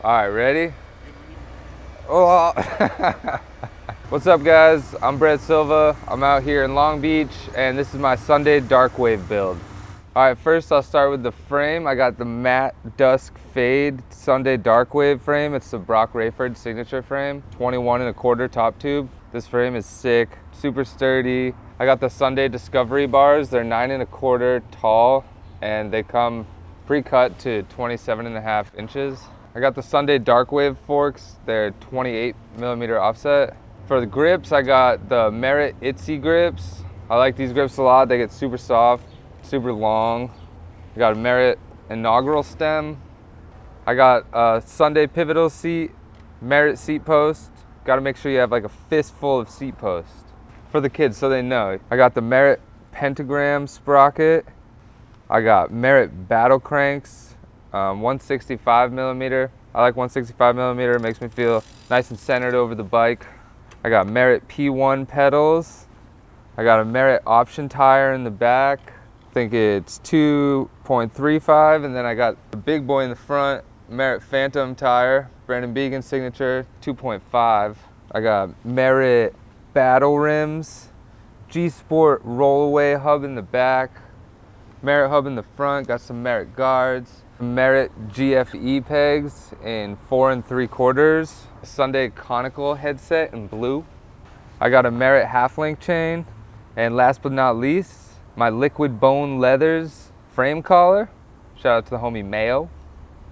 All right, ready? Oh. What's up, guys? I'm Merritt Silva. I'm out here in Long Beach, and this is my Sunday Darkwave build. All right, first I'll start with the frame. I got the matte dusk fade Sunday Darkwave frame. It's the Brock Rayford signature frame, 21 1/4 top tube. This frame is sick, super sturdy. I got the Sunday Discovery bars. They're 9 1/4 tall, and they come pre-cut to 27.5 inches. I got the Sunday Darkwave forks. They're 28 millimeter offset. For the grips, I got the Merritt Itsy grips. I like these grips a lot. They get super soft, super long. I got a Merritt Inaugural stem. I got a Sunday pivotal seat, Merritt seat post. Got to make sure you have like a fistful of seat post for the kids so they know. I got the Merritt Pentagram sprocket. I got Merritt battle cranks, 165 millimeter. I like 165 millimeter. It makes me feel nice and centered over the bike. I got Merritt P1 pedals. I got a Merritt option tire in the back. I think it's 2.35, and then I got the big boy in the front, Merritt Phantom tire, Brandon Began signature, 2.5. I got Merritt battle rims, Gsport Roloway hub in the back, Merritt hub in the front, got some Merritt guards, Merritt GFE pegs in 4 3/4, Sunday Conical headset in blue. I got a Merritt half-length chain, and last but not least, my liquid bone leathers frame collar. Shout out to the homie Mayo.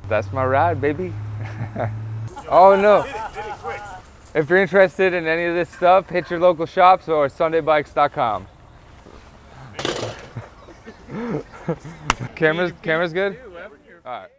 That's my ride, baby. Oh no. If you're interested in any of this stuff, hit your local shops or sundaybikes.com. Camera's good? All right.